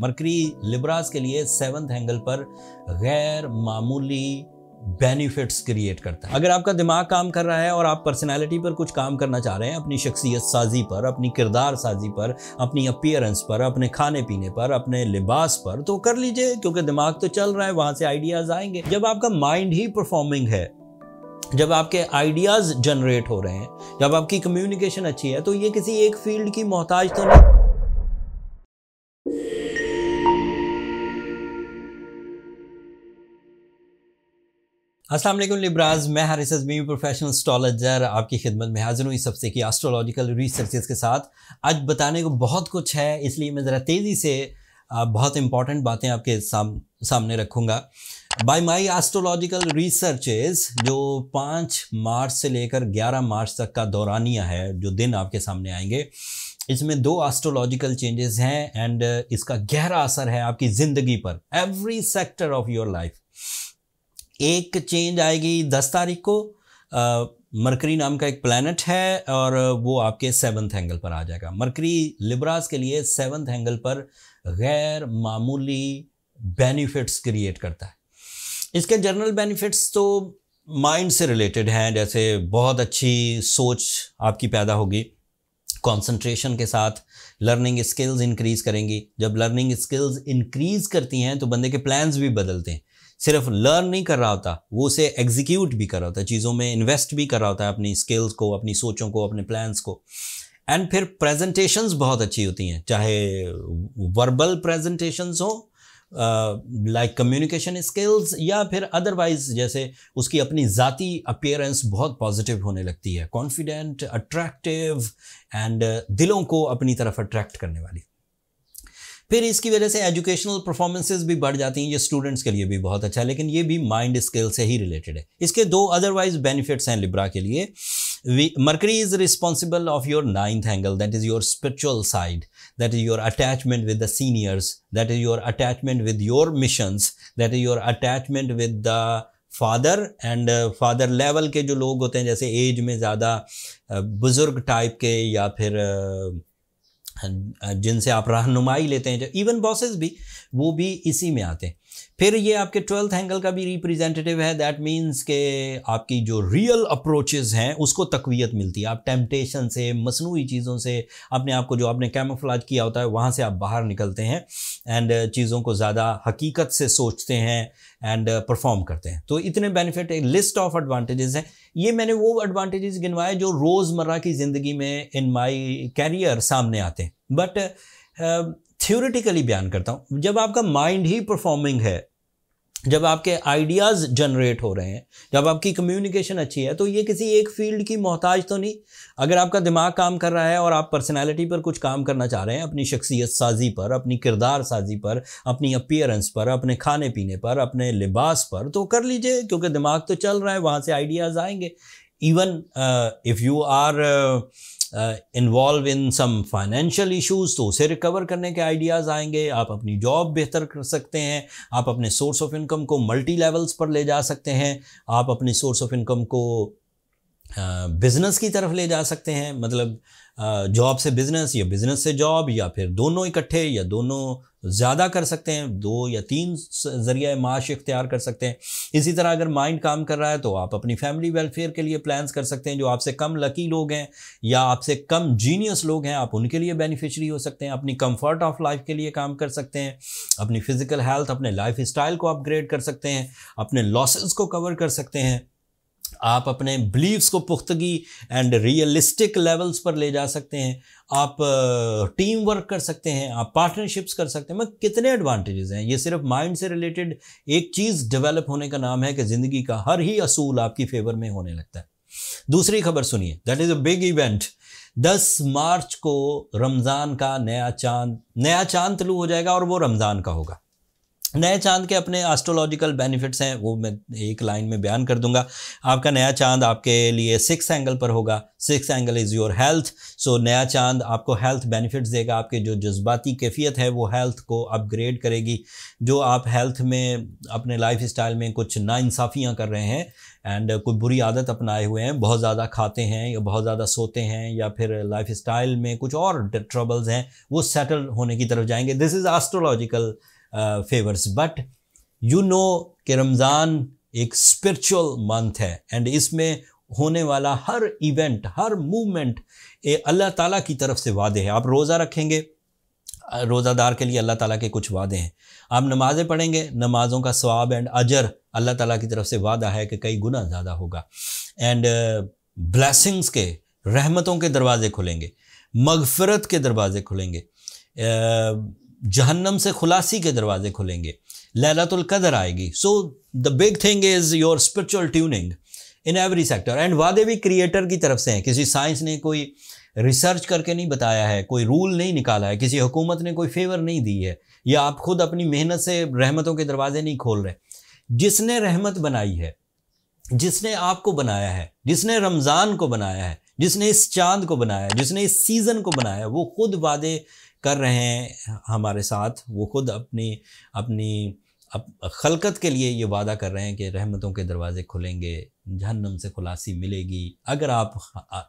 Mercury Libras के लिए 7th angle पर गैर मामूली बेनिफिट्स क्रिएट करता है। अगर आपका दिमाग काम कर रहा है और आप पर्सनालिटी पर कुछ काम करना चाह रहे हैं, अपनी शख्सियत साजी पर, अपनी किरदार साजी पर, अपनी अपीयरेंस पर, अपने खाने पीने पर, अपने लिबास पर, तो कर लीजिए, क्योंकि दिमाग तो चल रहा है, वहां से आइडियाज आएंगे। जब आपका माइंड ही परफॉर्मिंग है, जब आपके आइडियाज जनरेट हो रहे हैं, जब आपकी कम्युनिकेशन अच्छी है, तो ये किसी एक फील्ड की मोहताज तो नहीं। अस्सलाम वालेकुम लिब्राज, मैं हारिस अज़मी प्रोफेशनल एस्ट्रोलॉजर आपकी खिदमत में हाजिर हूँ इस हफ्ते की एस्ट्रोलॉजिकल रिसर्चेस के साथ। आज बताने को बहुत कुछ है, इसलिए मैं ज़रा तेज़ी से बहुत इंपॉर्टेंट बातें आपके सामने रखूँगा। बाय माई एस्ट्रोलॉजिकल रिसर्चेस जो 5 मार्च से लेकर 11 मार्च तक का दौरानिया है, जो दिन आपके सामने आएंगे, इसमें 2 एस्ट्रोलॉजिकल चेंजेस हैं एंड इसका गहरा असर है आपकी ज़िंदगी पर, every sector of your life. एक चेंज आएगी 10 तारीख को। मरकरी नाम का एक प्लैनेट है और वो आपके 7th एंगल पर आ जाएगा। मरकरी लिब्रास के लिए 7th एंगल पर गैर मामूली बेनिफिट्स क्रिएट करता है। इसके जनरल बेनिफिट्स तो माइंड से रिलेटेड हैं, जैसे बहुत अच्छी सोच आपकी पैदा होगी, कंसंट्रेशन के साथ लर्निंग स्किल्स इंक्रीज़ करेंगी। जब लर्निंग स्किल्स इंक्रीज़ करती हैं तो बंदे के प्लान्स भी बदलते हैं। सिर्फ लर्न नहीं कर रहा होता, वो उसे एग्जीक्यूट भी कर रहा होता है, चीज़ों में इन्वेस्ट भी कर रहा होता है, अपनी स्किल्स को, अपनी सोचों को, अपने प्लान्स को। एंड फिर प्रेजेंटेशंस बहुत अच्छी होती हैं, चाहे वर्बल प्रेजेंटेशंस हो लाइक कम्युनिकेशन स्किल्स, या फिर अदरवाइज जैसे उसकी अपनी ज़ाती अपीयरेंस बहुत पॉजिटिव होने लगती है, कॉन्फिडेंट, अट्रैक्टिव एंड दिलों को अपनी तरफ अट्रैक्ट करने वाली। फिर इसकी वजह से एजुकेशनल परफॉर्मेंसेस भी बढ़ जाती हैं, ये स्टूडेंट्स के लिए भी बहुत अच्छा है, लेकिन ये भी माइंड स्किल से ही रिलेटेड है। इसके 2 अदरवाइज बेनिफिट्स हैं लिब्रा के लिए। Mercury is responsible of your 9th angle, that is your spiritual side, that is your attachment with the seniors, that is your attachment with your missions, that is your attachment with the father and father level के जो लोग होते हैं, जैसे as में ज़्यादा बुजुर्ग type के, या फिर जिनसे आप रहनुमाई लेते हैं, इवन बॉसेस भी, वो भी इसी में आते हैं। फिर ये आपके 12th एंगल का भी रिप्रेजेंटेटिव है, दैट मीन्स के आपकी जो रियल अप्रोचेस हैं उसको तकवीयत मिलती है। आप टेम्पटेशन से, मसनूई चीज़ों से अपने आप को, जो आपने कैमोफ्लेज किया होता है, वहाँ से आप बाहर निकलते हैं एंड चीज़ों को ज़्यादा हकीकत से सोचते हैं एंड परफॉर्म करते हैं। तो इतने बेनिफिट, एक लिस्ट ऑफ एडवांटेजेस हैं। ये मैंने वो एडवांटेजेस गिनवाए जो रोज़मर्रा की ज़िंदगी में इन माई कैरियर सामने आते हैं, बट थ्योरेटिकली बयान करता हूँ। जब आपका माइंड ही परफॉर्मिंग है, जब आपके आइडियाज़ जनरेट हो रहे हैं, जब आपकी कम्युनिकेशन अच्छी है, तो ये किसी एक फील्ड की मोहताज तो नहीं। अगर आपका दिमाग काम कर रहा है और आप पर्सनालिटी पर कुछ काम करना चाह रहे हैं, अपनी शख्सियत साजी पर, अपनी किरदार साजी पर, अपनी अपीयरेंस पर, अपने खाने पीने पर, अपने लिबास पर, तो कर लीजिए, क्योंकि दिमाग तो चल रहा है, वहाँ से आइडियाज़ आएंगे। Even if you are involve in some financial issues, तो उसे रिकवर करने के आइडियाज़ आएंगे। आप अपनी जॉब बेहतर कर सकते हैं, आप अपने सोर्स ऑफ इनकम को मल्टी लेवल्स पर ले जा सकते हैं, आप अपनी सोर्स ऑफ इनकम को बिज़नेस की तरफ ले जा सकते हैं, मतलब जॉब से बिज़नेस या बिज़नेस से जॉब, या फिर दोनों इकट्ठे, या दोनों ज़्यादा कर सकते हैं, 2 या 3 ज़रिया माश इख्तियार कर सकते हैं। इसी तरह अगर माइंड काम कर रहा है तो आप अपनी फैमिली वेलफेयर के लिए प्लान्स कर सकते हैं। जो आपसे कम लकी लोग हैं या आपसे कम जीनियस लोग हैं, आप उनके लिए बेनिफिशरी हो सकते हैं। अपनी कंफर्ट ऑफ लाइफ के लिए काम कर सकते हैं, अपनी फिजिकल हेल्थ, अपने लाइफ स्टाइल को अपग्रेड कर सकते हैं, अपने लॉसेस को कवर कर सकते हैं, आप अपने बिलीव्स को पुख्तगी एंड रियलिस्टिक लेवल्स पर ले जा सकते हैं, आप टीम वर्क कर सकते हैं, आप पार्टनरशिप्स कर सकते हैं। कितने एडवांटेजेस हैं। ये सिर्फ माइंड से रिलेटेड एक चीज़ डेवलप होने का नाम है कि ज़िंदगी का हर ही असूल आपकी फेवर में होने लगता है। दूसरी खबर सुनिए, that is a big event. 10 मार्च को रमज़ान का नया चांद तलू हो जाएगा और वो रमज़ान का होगा। नए चांद के अपने एस्ट्रोलॉजिकल बेनिफिट्स हैं, वो मैं एक लाइन में बयान कर दूंगा। आपका नया चांद आपके लिए 6th एंगल पर होगा। 6th angle is your health. So नया चांद आपको हेल्थ बेनिफिट्स देगा। आपके जो जज्बाती कैफियत है वो हेल्थ को अपग्रेड करेगी। जो आप हेल्थ में अपने लाइफ स्टाइल में कुछ नाइंसाफ़ियाँ कर रहे हैं एंड कोई बुरी आदत अपनाए हुए हैं, बहुत ज़्यादा खाते हैं या बहुत ज़्यादा सोते हैं या फिर लाइफ स्टाइल में कुछ और ट्रबल्स हैं, वो सेटल होने की तरफ जाएंगे। This is astrological favours. But you know कि रमज़ान एक स्पिरिचुअल मंथ है एंड इसमें होने वाला हर इवेंट, हर मूवमेंट अल्लाह ताला की तरफ से वादे हैं। आप रोज़ा रखेंगे, रोज़ादार के लिए अल्लाह ताला के कुछ वादे हैं। आप नमाज़ें पढ़ेंगे, नमाज़ों का सवाब एंड अजर अल्लाह ताला की तरफ से वादा है कि कई गुना ज़्यादा होगा। एंड ब्लेसिंग्स के, रहमतों के दरवाज़े खुलेंगे, मगफ़िरत के दरवाज़े खुलेंगे, जहन्नम से खुलासी के दरवाजे खुलेंगे, लैलतुल कदर आएगी। So the big thing is your spiritual tuning in every sector. And वादे भी क्रिएटर की तरफ से हैं। किसी साइंस ने कोई रिसर्च करके नहीं बताया है, कोई रूल नहीं निकाला है, किसी हुकूमत ने कोई फेवर नहीं दी है, या आप खुद अपनी मेहनत से रहमतों के दरवाजे नहीं खोल रहे। जिसने रहमत बनाई है, जिसने आपको बनाया है, जिसने रमज़ान को बनाया है, जिसने इस चांद को बनाया है, जिसने इस सीज़न को बनाया है, वो खुद वादे कर रहे हैं हमारे साथ। वो खुद अपनी खलकत के लिए ये वादा कर रहे हैं कि रहमतों के दरवाजे खुलेंगे, जहन्नम से खुलासी मिलेगी। अगर आप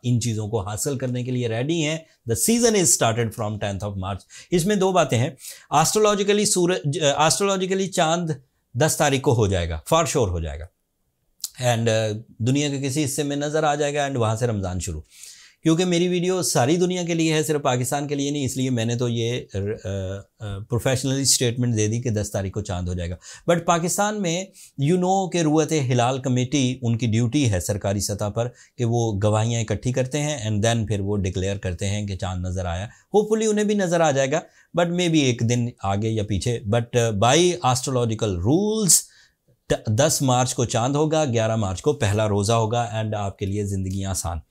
इन चीज़ों को हासिल करने के लिए रेडी हैं, the season is started from 10th of March। इसमें दो बातें हैं। एस्ट्रोलॉजिकली चांद 10 तारीख को हो जाएगा, फॉर श्योर हो जाएगा एंड दुनिया के किसी हिस्से में नज़र आ जाएगा एंड वहाँ से रमज़ान शुरू। क्योंकि मेरी वीडियो सारी दुनिया के लिए है, सिर्फ पाकिस्तान के लिए नहीं, इसलिए मैंने तो ये प्रोफेशनली स्टेटमेंट दे दी कि 10 तारीख को चांद हो जाएगा। बट पाकिस्तान में यू नो कि रुअत हिलाल कमेटी, उनकी ड्यूटी है सरकारी सतह पर कि वो गवाहियाँ इकट्ठी करते हैं एंड देन फिर वो डिक्लेयर करते हैं कि चांद नज़र आया। होपफुली उन्हें भी नज़र आ जाएगा, बट मे बी एक दिन आगे या पीछे। बट बाई एस्ट्रोलॉजिकल रूल्स 10 मार्च को चांद होगा, 11 मार्च को पहला रोज़ा होगा एंड आपके लिए ज़िंदगी आसान।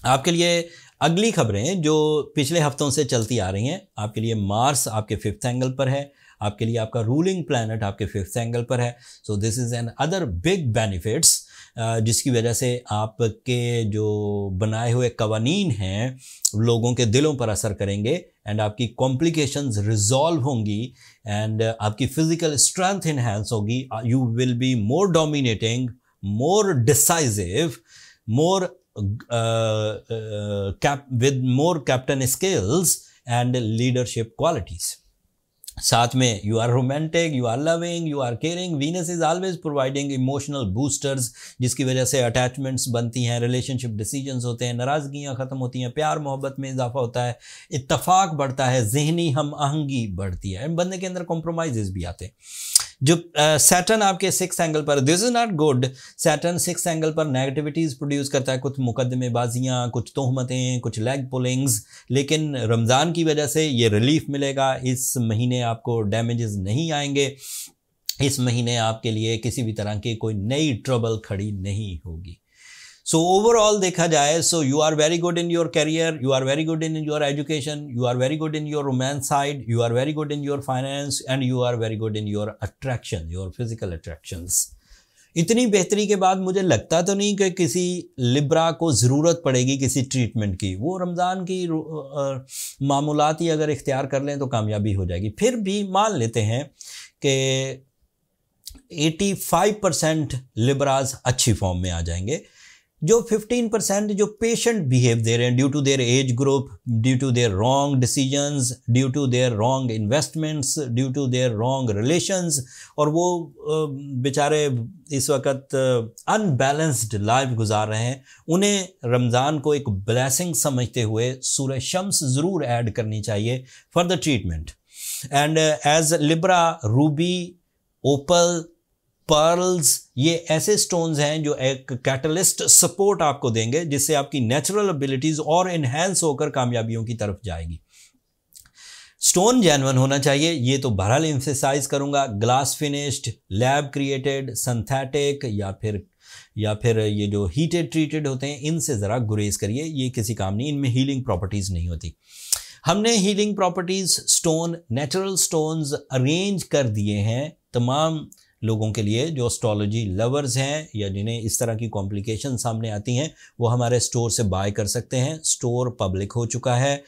आपके लिए अगली खबरें जो पिछले हफ्तों से चलती आ रही हैं, आपके लिए मार्स आपके 5th एंगल पर है, आपके लिए आपका रूलिंग प्लैनेट आपके 5th एंगल पर है। So this is an other big benefits, जिसकी वजह से आपके जो बनाए हुए कवानीन हैं लोगों के दिलों पर असर करेंगे एंड आपकी कॉम्प्लिकेशंस रिजॉल्व होंगी एंड आपकी फिजिकल स्ट्रेंथ इन्हेंस होगी। You will be more dominating, more decisive, more with more captain skills and leadership qualities। साथ में you are romantic, you are loving, you are caring। Venus is always providing emotional boosters, जिसकी वजह से attachments बनती हैं, relationship decisions होते हैं, नाराज़गियाँ ख़त्म होती हैं, प्यार मोहब्बत में इजाफा होता है, इत्तफाक बढ़ता है, ज़हनी हम आहंगी बढ़ती है, बंदे के अंदर कॉम्प्रोमाइज़ भी आते हैं। जो सैटर्न आपके 6th एंगल पर, this is not good. Saturn 6th angle पर नेगेटिविटीज़ प्रोड्यूस करता है, कुछ मुकदमेबाजियाँ, कुछ तोहमतें, कुछ लेग पुलिंग्स। लेकिन रमज़ान की वजह से ये रिलीफ मिलेगा। इस महीने आपको डैमेजेस नहीं आएंगे। इस महीने आपके लिए किसी भी तरह की कोई नई ट्रबल खड़ी नहीं होगी। सो ओवरऑल देखा जाए, so you are very good in your career, you are very good in your education, you are very good in your romance side, you are very good in your finance and you are very good in your attraction, your physical attractions. इतनी बेहतरी के बाद मुझे लगता तो नहीं कि किसी लिब्रा को ज़रूरत पड़ेगी किसी ट्रीटमेंट की। वो रमज़ान की मामूलात ही अगर इख्तियार कर लें तो कामयाबी हो जाएगी। फिर भी मान लेते हैं कि 85% लिब्राज अच्छी फॉर्म में आ जाएंगे। जो 15% जो पेशेंट बिहेव दे रहे हैं due to their age group, due to their wrong decisions, due to their wrong investments, due to their wrong relations, और वो बेचारे इस वक्त अनबैलेंस्ड लाइफ गुजार रहे हैं, उन्हें रमज़ान को एक ब्लेसिंग समझते हुए सूरह शम्स ज़रूर ऐड करनी चाहिए for the treatment. And as Libra, ruby, opal, pearls, ये ऐसे स्टोन्स हैं जो एक कैटलिस्ट सपोर्ट आपको देंगे, जिससे आपकी नेचुरल एबिलिटीज़ और इन्हेंस होकर कामयाबियों की तरफ जाएगी। स्टोन जेन्युइन होना चाहिए, ये तो बहरहाल एम्फसाइज करूंगा। Glass finished, lab created, synthetic या फिर ये जो हीटेड ट्रीटेड होते हैं, इनसे ज़रा गुरेज करिए, ये किसी काम नहीं, इनमें हीलिंग प्रॉपर्टीज़ नहीं होती। हमने healing properties stone, natural stones arrange कर दिए हैं तमाम लोगों के लिए जो एस्ट्रोलॉजी लवर्स हैं या जिन्हें इस तरह की कॉम्प्लिकेशन सामने आती हैं, वो हमारे स्टोर से बाय कर सकते हैं। स्टोर पब्लिक हो चुका है,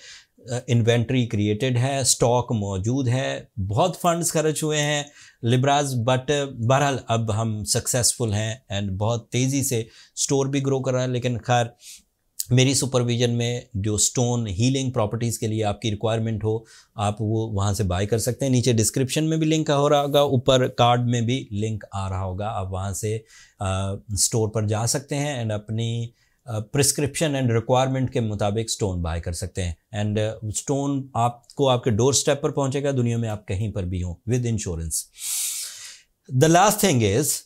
इन्वेंट्री क्रिएटेड है, स्टॉक मौजूद है, बहुत फंड्स खर्च हुए हैं लिब्राज, बट बहरहाल अब हम सक्सेसफुल हैं एंड बहुत तेज़ी से स्टोर भी ग्रो कर रहा है। लेकिन खैर मेरी सुपरविजन में जो स्टोन हीलिंग प्रॉपर्टीज़ के लिए आपकी रिक्वायरमेंट हो, आप वो वहाँ से बाय कर सकते हैं। नीचे डिस्क्रिप्शन में भी लिंक हो रहा होगा, ऊपर कार्ड में भी लिंक आ रहा होगा, आप वहाँ से स्टोर पर जा सकते हैं एंड अपनी प्रिस्क्रिप्शन एंड रिक्वायरमेंट के मुताबिक स्टोन बाय कर सकते हैं। एंड स्टोन आपको आपके डोर स्टेप पर पहुंचेगा, दुनिया में आप कहीं पर भी हों, with insurance. The last thing is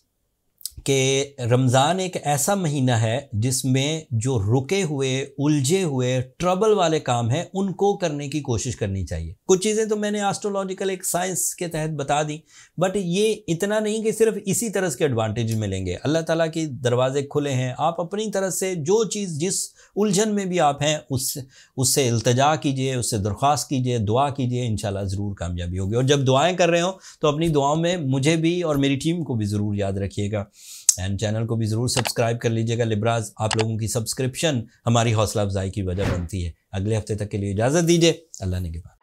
कि रमज़ान एक ऐसा महीना है जिसमें जो रुके हुए, उलझे हुए, ट्रबल वाले काम हैं उनको करने की कोशिश करनी चाहिए। कुछ चीज़ें तो मैंने एस्ट्रोलॉजिकल एक साइंस के तहत बता दी, बट ये इतना नहीं कि सिर्फ इसी तरह के एडवांटेज मिलेंगे। अल्लाह ताला के दरवाजे खुले हैं, आप अपनी तरफ से जो चीज़ जिस उलझन में भी आप हैं उससे इल्तिजा कीजिए, उससे दरख्वास्त कीजिए, दुआ कीजिए, इंशाल्लाह ज़रूर कामयाबी होगी। और जब दुआएं कर रहे हो तो अपनी दुआओं में मुझे भी और मेरी टीम को भी ज़रूर याद रखिएगा एंड चैनल को भी ज़रूर सब्सक्राइब कर लीजिएगा। लिब्राज, आप लोगों की सब्सक्रिप्शन हमारी हौसला अफजाई की वजह बनती है। अगले हफ्ते तक के लिए इजाज़त दीजिए। अल्लाह ने के बाद।